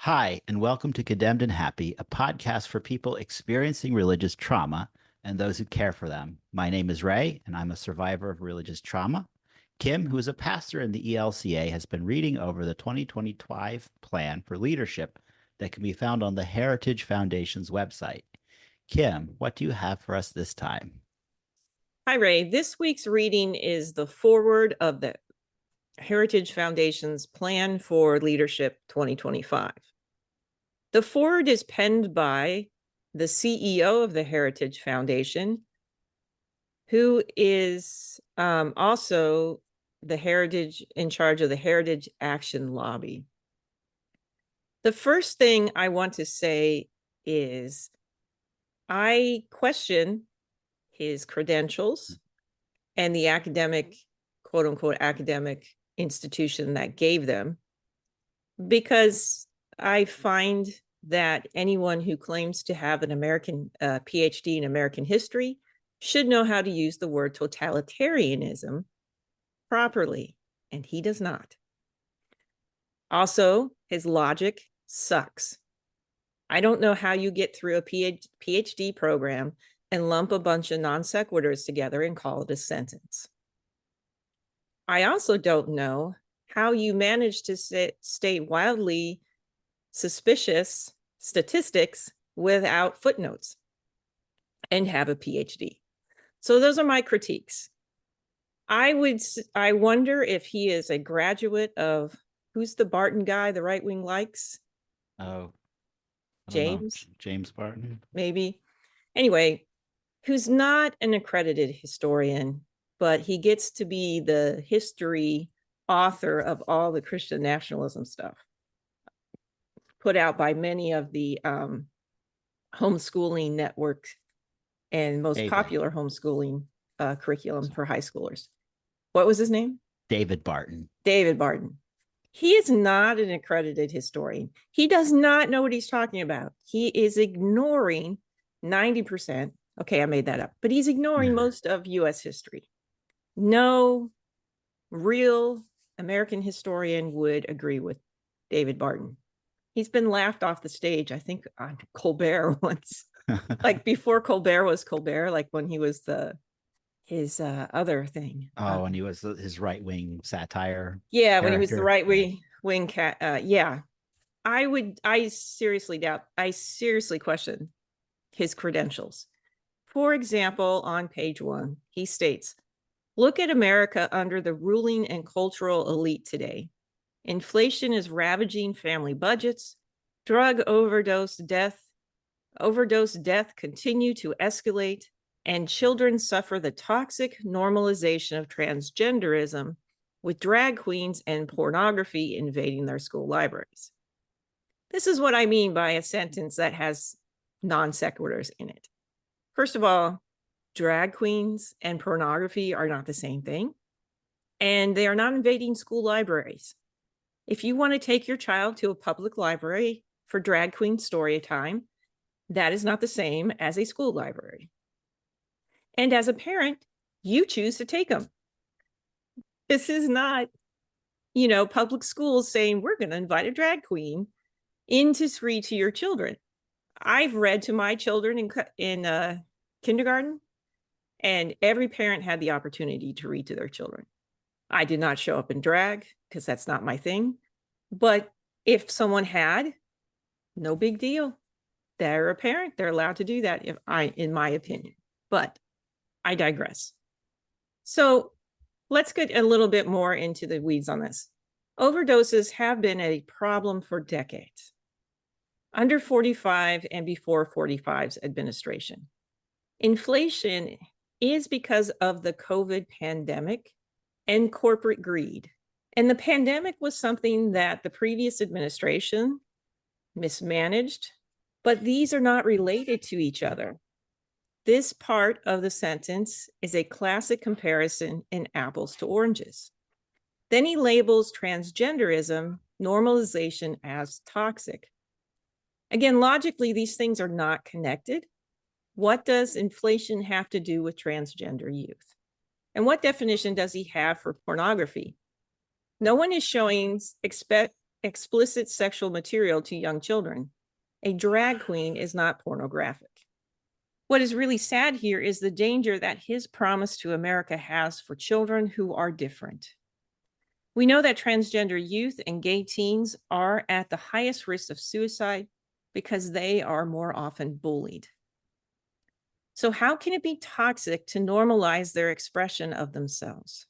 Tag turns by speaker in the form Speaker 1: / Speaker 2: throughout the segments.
Speaker 1: Hi, and welcome to Condemned and Happy, a podcast for people experiencing religious trauma and those who care for them. My name is Ray, and I'm a survivor of religious trauma. Kim, who is a pastor in the ELCA, has been reading over the 2025 plan for leadership that can be found on the Heritage Foundation's website. Kim, what do you have for us this time?
Speaker 2: Hi, Ray. This week's reading is the foreword of the Heritage Foundation's Plan for Leadership 2025. The foreword is penned by the CEO of the Heritage Foundation, who is also in charge of the Heritage Action Lobby. The first thing I want to say is I question his credentials and the academic, quote unquote, academic institution that gave them, because I find that anyone who claims to have an American PhD in American history should know how to use the word totalitarianism properly, and he does not. Also, his logic sucks. I don't know how you get through a PhD program and lump a bunch of non sequiturs together and call it a sentence. I also don't know how you manage to state wildly suspicious statistics without footnotes and have a PhD. So those are my critiques. I wonder if he is a graduate of, who's the Barton guy the right wing likes?
Speaker 1: Oh, I don't know.
Speaker 2: James,
Speaker 1: James Barton?
Speaker 2: maybe. Anyway, who's not an accredited historian, but he gets to be the history author of all the Christian nationalism stuff put out by many of the homeschooling networks and most popular homeschooling curriculum for high schoolers. What was his name?
Speaker 1: David Barton.
Speaker 2: David Barton. He is not an accredited historian. He does not know what he's talking about. He is ignoring 90%. Okay, I made that up, but he's ignoring most of US history. No real American historian would agree with David Barton. He's been laughed off the stage, I think, on Colbert once. Like before Colbert was Colbert, like when he was his other thing.
Speaker 1: And he was his right-wing satire.
Speaker 2: Yeah, when he was the right-wing cat. Yeah, I seriously question his credentials. For example, on page 1, he states, "Look at America under the ruling and cultural elite today. Inflation is ravaging family budgets. Drug overdose death continue to escalate, and children suffer the toxic normalization of transgenderism, with drag queens and pornography invading their school libraries." This is what I mean by a sentence that has non sequiturs in it. First of all, drag queens and pornography are not the same thing, and they are not invading school libraries. If you want to take your child to a public library for drag queen story time, that is not the same as a school library. And as a parent, you choose to take them. This is not, public schools saying we're going to invite a drag queen in to read to your children. I've read to my children in kindergarten, and every parent had the opportunity to read to their children. I did not show up in drag because that's not my thing. But if someone had, no big deal. They're a parent. They're allowed to do that, in my opinion. But I digress. So let's get a little bit more into the weeds on this. Overdoses have been a problem for decades, under 45 and before 45's administration. Inflation is because of the COVID pandemic and corporate greed. And the pandemic was something that the previous administration mismanaged, but these are not related to each other. This part of the sentence is a classic comparison in apples to oranges. Then he labels transgenderism normalization as toxic. Again, logically, these things are not connected. What does inflation have to do with transgender youth? And what definition does he have for pornography? No one is showing explicit sexual material to young children. A drag queen is not pornographic. What is really sad here is the danger that his promise to America has for children who are different. We know that transgender youth and gay teens are at the highest risk of suicide because they are more often bullied. So how can it be toxic to normalize their expression of themselves?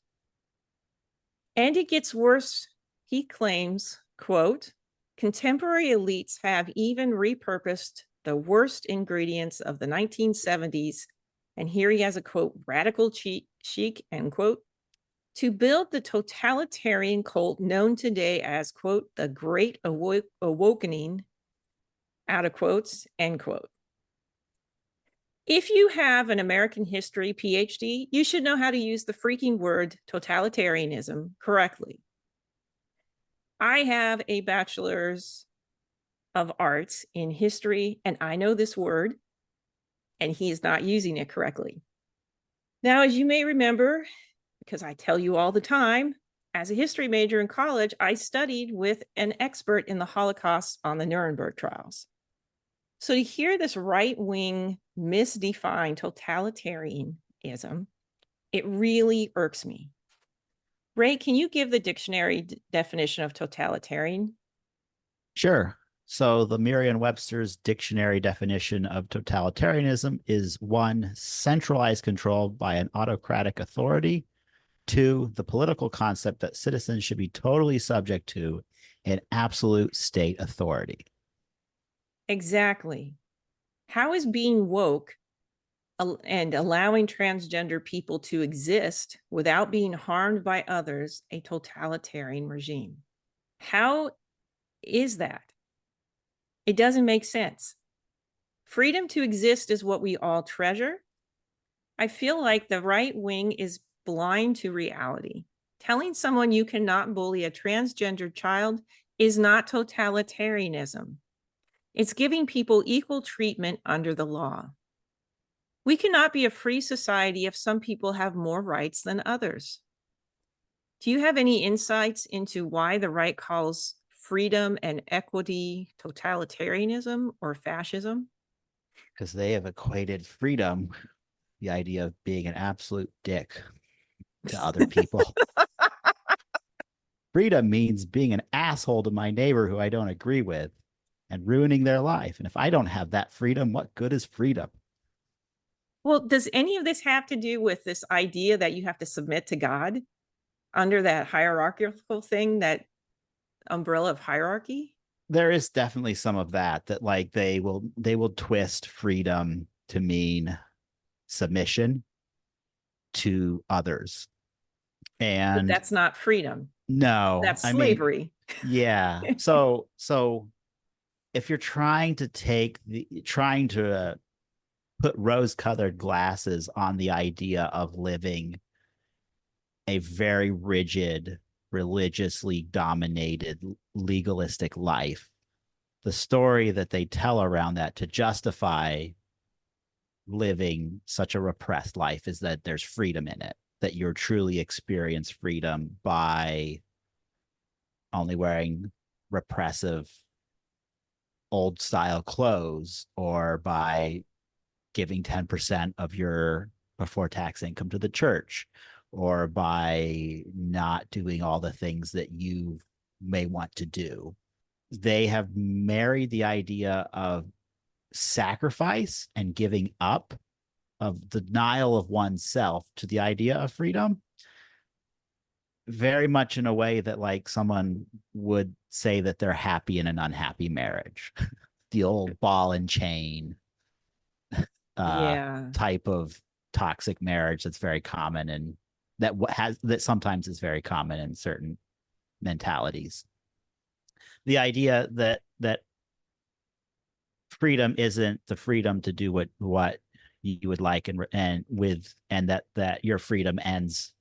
Speaker 2: And it gets worse, he claims, quote, contemporary elites have even repurposed the worst ingredients of the 1970s, and here he has a quote, radical chic, end quote, to build the totalitarian cult known today as, quote, the Great Awakening, out of quotes, end quote. If you have an American history PhD, you should know how to use the freaking word totalitarianism correctly. I have a bachelor's of arts in history, and I know this word, and he is not using it correctly. Now, as you may remember, because I tell you all the time, as a history major in college, I studied with an expert in the Holocaust on the Nuremberg trials. So to hear this right-wing misdefined totalitarianism, it really irks me. Ray, can you give the dictionary definition of totalitarian?
Speaker 1: Sure. So the Merriam-Webster's dictionary definition of totalitarianism is one, centralized control by an autocratic authority. Two, the political concept that citizens should be totally subject to an absolute state authority.
Speaker 2: Exactly. How is being woke and allowing transgender people to exist without being harmed by others a totalitarian regime? How is that? It doesn't make sense. Freedom to exist is what we all treasure. I feel like the right wing is blind to reality. Telling someone you cannot bully a transgender child is not totalitarianism. It's giving people equal treatment under the law. We cannot be a free society if some people have more rights than others. Do you have any insights into why the right calls freedom and equity totalitarianism or fascism?
Speaker 1: Because they have equated freedom, the idea of being an absolute dick to other people. Freedom means being an asshole to my neighbor who I don't agree with and ruining their life. And if I don't have that freedom, what good is freedom?
Speaker 2: Well, does any of this have to do with this idea that you have to submit to God under that hierarchical thing, that umbrella of hierarchy?
Speaker 1: There is definitely some of that like they will twist freedom to mean submission to others.
Speaker 2: But
Speaker 1: And
Speaker 2: that's not freedom.
Speaker 1: no,
Speaker 2: That's
Speaker 1: I mean,
Speaker 2: slavery.
Speaker 1: yeah. So if you're trying to put rose-colored glasses on the idea of living a very rigid, religiously dominated, legalistic life, the story that they tell around that to justify living such a repressed life is that there's freedom in it, that you're truly experience freedom by only wearing repressive old style clothes or by giving 10% of your before tax income to the church or by not doing all the things that you may want to do. They have married the idea of sacrifice and giving up, of denial of oneself, to the idea of freedom, very much in a way that like someone would say that they're happy in an unhappy marriage. The old ball and chain
Speaker 2: Yeah.
Speaker 1: type of toxic marriage that's very common and that sometimes is very common in certain mentalities. The idea that freedom isn't the freedom to do what you would like and that your freedom ends.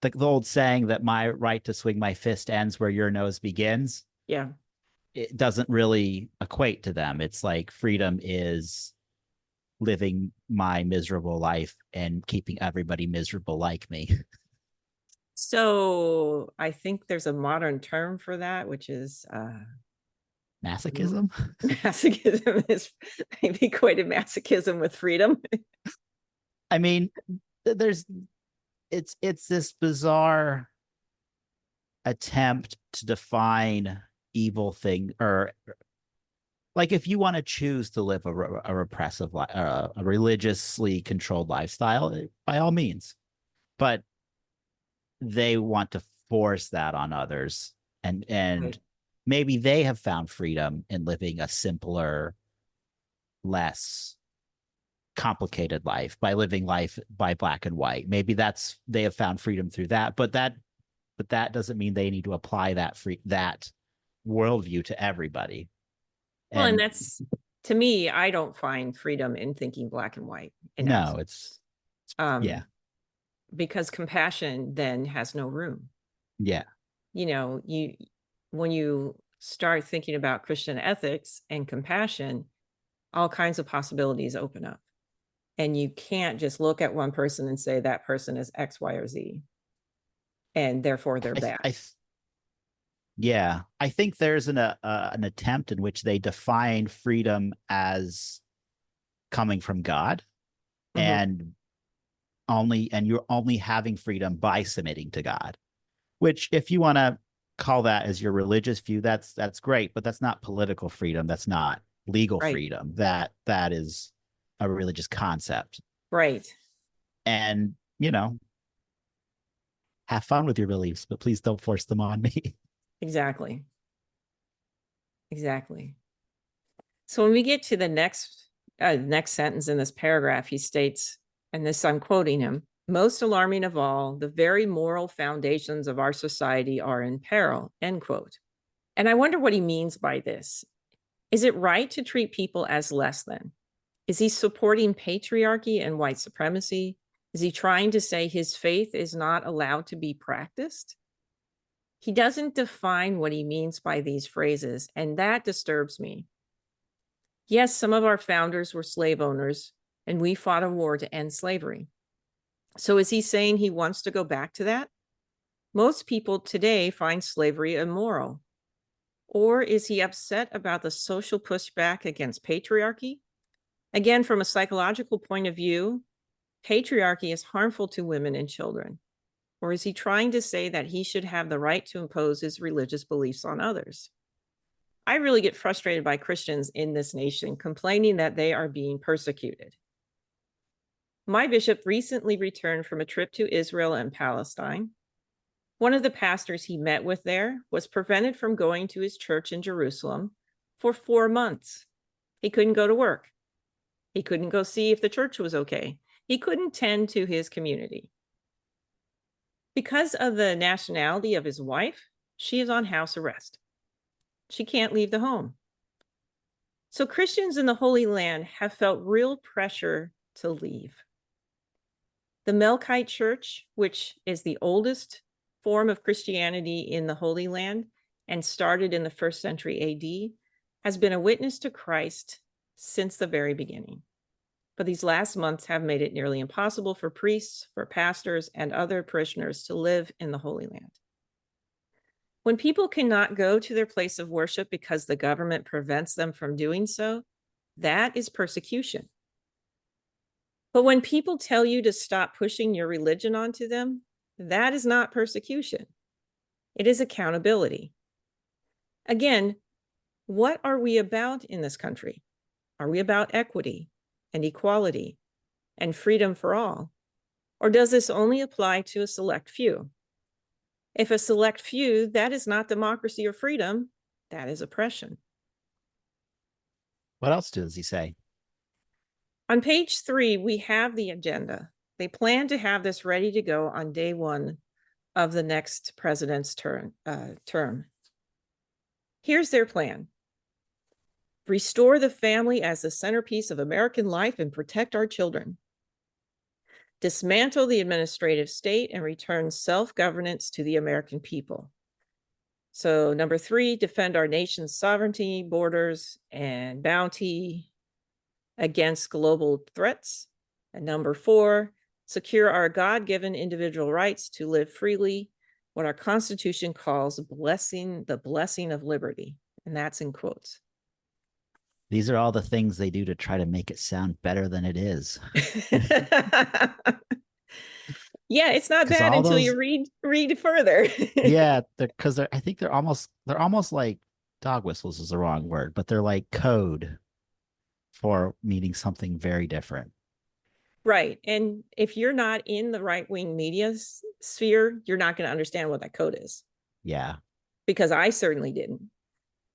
Speaker 1: The old saying that my right to swing my fist ends where your nose begins,
Speaker 2: Yeah.
Speaker 1: it doesn't really equate to them. It's like freedom is living my miserable life and keeping everybody miserable like me.
Speaker 2: So I think there's a modern term for that, which is
Speaker 1: Masochism?
Speaker 2: masochism is maybe equated masochism with freedom.
Speaker 1: I mean, there's it's this bizarre attempt to define evil thing, or like if you want to choose to live a repressive a religiously controlled lifestyle, by all means, but they want to force that on others, and
Speaker 2: Right.
Speaker 1: maybe they have found freedom in living a simpler, less complicated life by living life by black and white. Maybe that's they have found freedom through that, but that doesn't mean they need to apply that worldview to everybody.
Speaker 2: Well, and
Speaker 1: And
Speaker 2: that's, to me, I don't find freedom in thinking black and white in
Speaker 1: no,
Speaker 2: absolutes.
Speaker 1: yeah,
Speaker 2: Because compassion then has no room.
Speaker 1: yeah.
Speaker 2: You when you start thinking about Christian ethics and compassion, all kinds of possibilities open up. And you can't just look at one person and say that person is X, Y, or Z, and therefore they're
Speaker 1: I,
Speaker 2: bad.
Speaker 1: I, yeah, I think there's an attempt in which they define freedom as coming from God,
Speaker 2: Mm-hmm.
Speaker 1: and you're only having freedom by submitting to God. Which, if you want to call that as your religious view, that's great, but that's not political freedom. That's not legal
Speaker 2: Right.
Speaker 1: freedom. That is a religious concept.
Speaker 2: Right.
Speaker 1: And have fun with your beliefs, but please don't force them on me.
Speaker 2: Exactly. Exactly. So when we get to the next sentence in this paragraph, he states, and this I'm quoting him, most alarming of all, the very moral foundations of our society are in peril, end quote. And I wonder what he means by this. Is it right to treat people as less than? Is he supporting patriarchy and white supremacy? Is he trying to say his faith is not allowed to be practiced? He doesn't define what he means by these phrases, and that disturbs me. Yes, some of our founders were slave owners, and we fought a war to end slavery. So is he saying he wants to go back to that? Most people today find slavery immoral. Or is he upset about the social pushback against patriarchy? Again, from a psychological point of view, patriarchy is harmful to women and children. Or is he trying to say that he should have the right to impose his religious beliefs on others? I really get frustrated by Christians in this nation complaining that they are being persecuted. My bishop recently returned from a trip to Israel and Palestine. One of the pastors he met with there was prevented from going to his church in Jerusalem for 4 months. He couldn't go to work. He couldn't go see if the church was okay. He couldn't tend to his community. Because of the nationality of his wife, she is on house arrest. She can't leave the home. So Christians in the Holy Land have felt real pressure to leave. The Melkite Church, which is the oldest form of Christianity in the Holy Land and started in the 1st century AD, has been a witness to Christ since the very beginning. But these last months have made it nearly impossible for priests, for pastors, and other parishioners to live in the Holy Land. When people cannot go to their place of worship because the government prevents them from doing so, that is persecution. But when people tell you to stop pushing your religion onto them, that is not persecution. It is accountability. Again, what are we about in this country? Are we about equity and equality and freedom for all? Or does this only apply to a select few? If a select few, that is not democracy or freedom, that is oppression.
Speaker 1: What else does he say?
Speaker 2: On page 3, we have the agenda. They plan to have this ready to go on day 1 of the next president's term. Here's their plan. Restore the family as the centerpiece of American life and protect our children. Dismantle the administrative state and return self-governance to the American people. So number 3, defend our nation's sovereignty, borders, and bounty against global threats. And number 4, secure our God-given individual rights to live freely what our Constitution calls the blessing of liberty. And that's in quotes.
Speaker 1: These are all the things they do to try to make it sound better than it is.
Speaker 2: Yeah, it's not
Speaker 1: Because
Speaker 2: bad
Speaker 1: all
Speaker 2: until
Speaker 1: those,
Speaker 2: you read further.
Speaker 1: yeah, because I think they're almost like dog whistles is the wrong word, but they're like code for meaning something very different.
Speaker 2: Right. And if you're not in the right wing media sphere, you're not going to understand what that code is,
Speaker 1: Yeah.
Speaker 2: because I certainly didn't.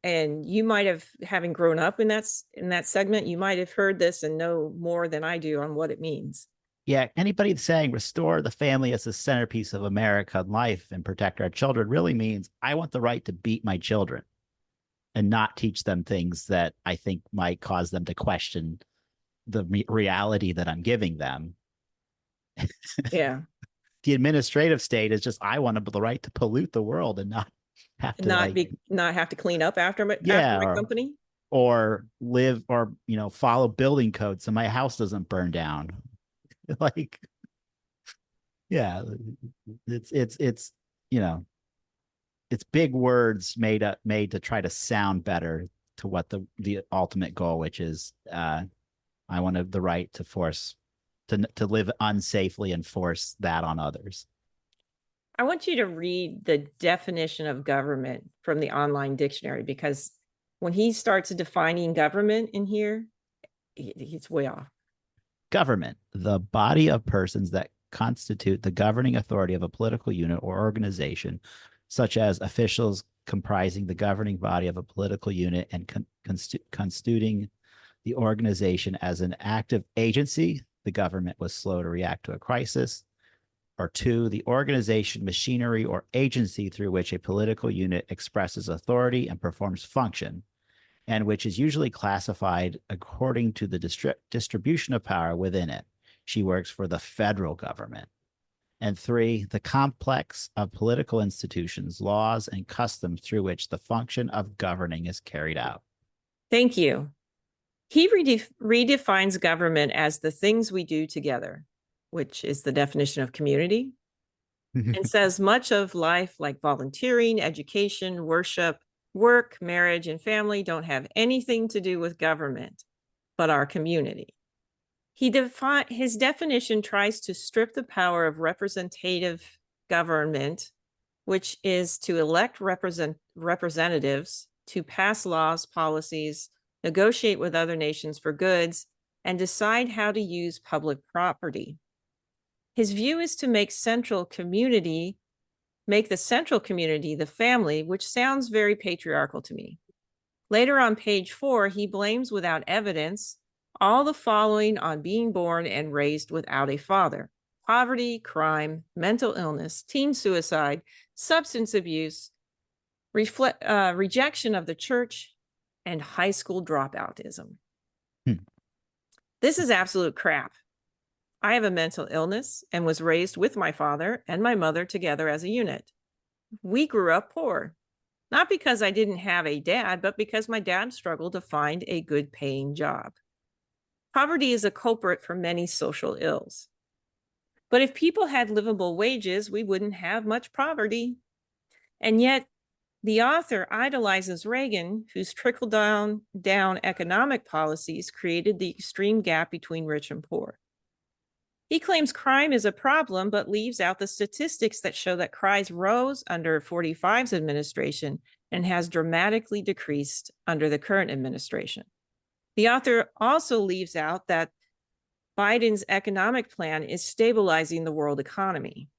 Speaker 2: And you might have, having grown up in that segment, you might have heard this and know more than I do on what it means.
Speaker 1: Yeah, anybody saying restore the family as the centerpiece of American life and protect our children really means I want the right to beat my children and not teach them things that I think might cause them to question the reality that I'm giving them.
Speaker 2: Yeah.
Speaker 1: The administrative state is just I want the right to pollute the world and not have to like
Speaker 2: Not have to clean up after
Speaker 1: yeah
Speaker 2: my company.
Speaker 1: or live or follow building code so my house doesn't burn down. Like yeah, it's you know it's big words made to try to sound better to what the ultimate goal, which is I want the right to force to live unsafely and force that on others.
Speaker 2: I want you to read the definition of government from the online dictionary, because when he starts defining government in here, he's way off.
Speaker 1: Government, the body of persons that constitute the governing authority of a political unit or organization, such as officials comprising the governing body of a political unit and constituting the organization as an active agency. The government was slow to react to a crisis. Or two, the organization, machinery, or agency through which a political unit expresses authority and performs function, and which is usually classified according to the distribution of power within it. She works for the federal government. And three, the complex of political institutions, laws, and customs through which the function of governing is carried out.
Speaker 2: Thank you. He redefines government as the things we do together, which is the definition of community, and says much of life, like volunteering, education, worship, work, marriage, and family, don't have anything to do with government, but our community. His definition tries to strip the power of representative government, which is to elect representatives to pass laws, policies, negotiate with other nations for goods, and decide how to use public property. His view is to make the central community the family, which sounds very patriarchal to me. Later on page 4, he blames without evidence all the following on being born and raised without a father: poverty, crime, mental illness, teen suicide, substance abuse, rejection of the church, and high school dropoutism. This is absolute crap. I have a mental illness and was raised with my father and my mother together as a unit. We grew up poor, not because I didn't have a dad, but because my dad struggled to find a good paying job. Poverty is a culprit for many social ills. But if people had livable wages, we wouldn't have much poverty. And yet, the author idolizes Reagan, whose trickle-down economic policies created the extreme gap between rich and poor. He claims crime is a problem, but leaves out the statistics that show that crime rose under 45's administration and has dramatically decreased under the current administration. The author also leaves out that Biden's economic plan is stabilizing the world economy.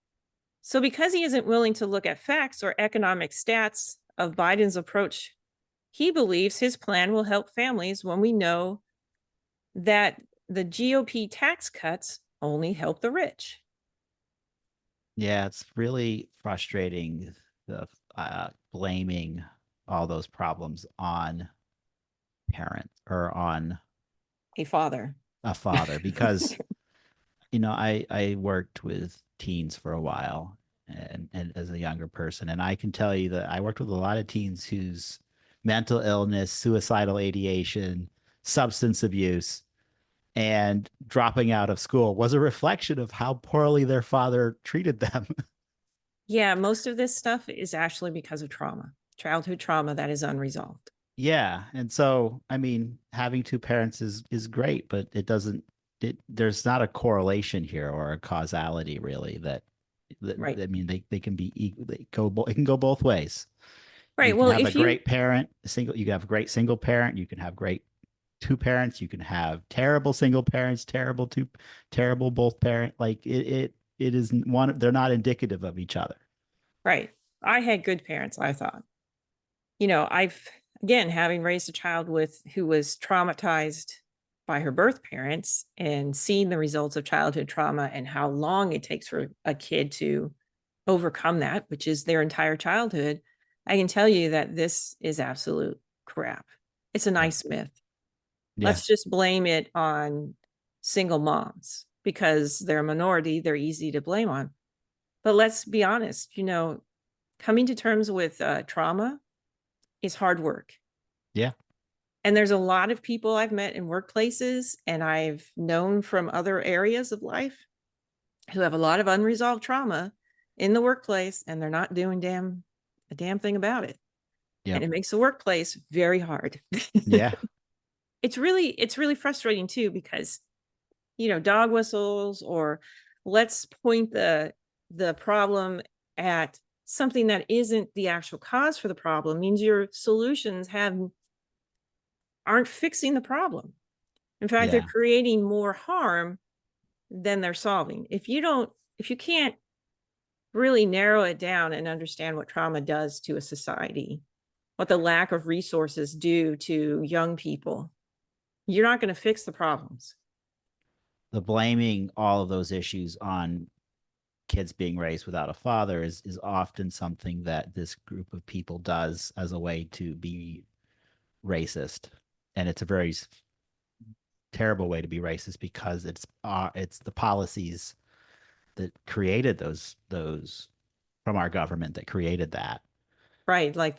Speaker 2: So because he isn't willing to look at facts or economic stats of Biden's approach, he believes his plan will help families when we know that the GOP tax cuts only help the rich.
Speaker 1: Yeah, it's really frustrating the blaming all those problems on parents or on
Speaker 2: A father.
Speaker 1: a father because I worked with teens for a while and as a younger person, and I can tell you that I worked with a lot of teens whose mental illness, suicidal ideation, substance abuse, and dropping out of school was a reflection of how poorly their father treated them.
Speaker 2: Yeah, most of this stuff is actually because of trauma, childhood trauma that is unresolved.
Speaker 1: Yeah. And so, I mean, having two parents is great, but it doesn't there's not a correlation here or a causality really
Speaker 2: Right.
Speaker 1: I mean they can be they go it can go both ways. You
Speaker 2: Right.
Speaker 1: can
Speaker 2: Well,
Speaker 1: have a
Speaker 2: if you
Speaker 1: great parent, single you can have a great single parent, you can have great two parents, you can have terrible single parents, terrible both parent. Like it is one they're not indicative of each other.
Speaker 2: right. I had good parents, I thought. You know, I've again having raised a child with who was traumatized by her birth parents and seeing the results of childhood trauma and how long it takes for a kid to overcome that, which is their entire childhood. I can tell you that this is absolute crap. It's a
Speaker 1: Yeah.
Speaker 2: nice myth.
Speaker 1: Yeah.
Speaker 2: Let's just blame it on single moms because they're a minority, they're easy to blame on. But let's be honest, you know, coming to terms with trauma is hard work.
Speaker 1: Yeah.
Speaker 2: And there's a lot of people I've met in workplaces and I've known from other areas of life who have a lot of unresolved trauma in the workplace and they're not doing a damn thing about it. And
Speaker 1: Yep.
Speaker 2: it makes the workplace very hard.
Speaker 1: Yeah.
Speaker 2: It's really frustrating too because you know, dog whistles or let's point the problem at something that isn't the actual cause for the problem means your solutions have aren't fixing the problem. In fact, they're
Speaker 1: Yeah.
Speaker 2: creating more harm than they're solving. If you can't really narrow it down and understand what trauma does to a society, what the lack of resources do to young people, you're not going to fix the problems.
Speaker 1: The blaming all of those issues on kids being raised without a father is often something that this group of people does as a way to be racist, and it's a very terrible way to be racist because it's the policies that created those from our government that created that
Speaker 2: Right? Like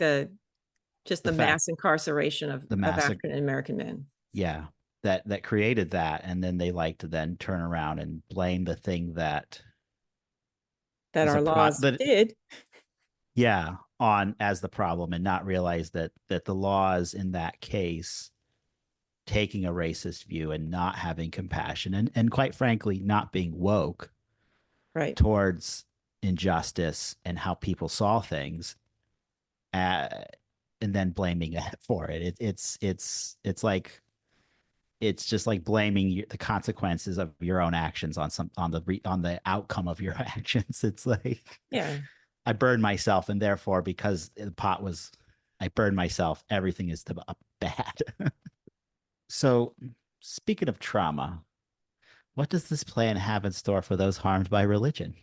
Speaker 2: just
Speaker 1: the
Speaker 2: the
Speaker 1: fact
Speaker 2: mass incarceration
Speaker 1: the
Speaker 2: of
Speaker 1: massive
Speaker 2: African American men
Speaker 1: yeah that created that, and then they like to then turn around and blame the thing that
Speaker 2: that
Speaker 1: is a
Speaker 2: our
Speaker 1: pro
Speaker 2: laws
Speaker 1: that
Speaker 2: did.
Speaker 1: yeah on as the problem, and not realize that the laws in that case taking a racist view and not having compassion and quite frankly not being woke
Speaker 2: Right.
Speaker 1: towards injustice and how people saw things, uh, and then blaming it for it. It's like it's just like blaming the consequences of your own actions on on the outcome of your actions. It's like
Speaker 2: Yeah.
Speaker 1: I burned myself, and therefore because the pot was I burned myself, everything is bad. So speaking of trauma, what does this plan have in store for those harmed by religion?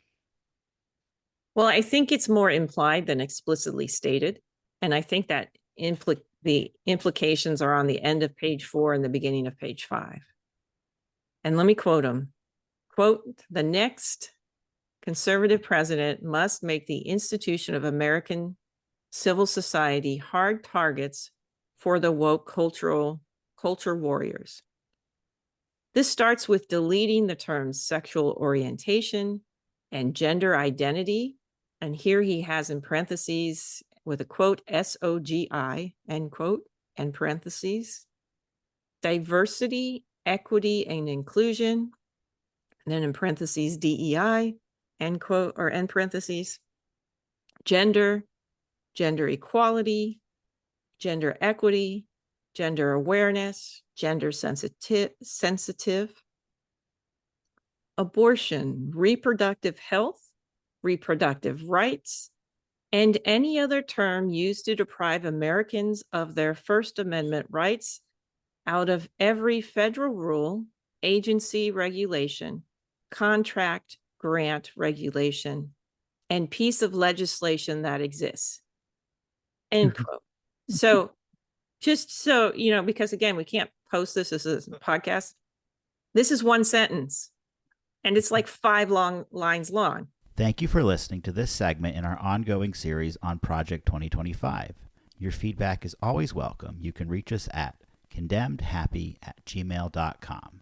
Speaker 2: Well, I think it's more implied than explicitly stated. And I think that the implications are on the end of page 4 and the beginning of page 5. And let me quote them. Quote, the next conservative president must make the institution of American civil society hard targets for the woke culture warriors. This starts with deleting the terms sexual orientation and gender identity. And here he has in parentheses with a quote, SOGI, end quote, and parentheses, diversity, equity, and inclusion. And then in parentheses, DEI, end quote, or end parentheses, gender, gender equality, gender equity, gender awareness, gender sensitive, abortion, reproductive health, reproductive rights, and any other term used to deprive Americans of their First Amendment rights out of every federal rule, agency regulation, contract, grant regulation, and piece of legislation that exists. End quote. So, just so you know, because again, we can't post this as a podcast. This is one sentence and it's like 5 long lines long.
Speaker 1: Thank you for listening to this segment in our ongoing series on Project 2025. Your feedback is always welcome. You can reach us at condemnedhappy@gmail.com.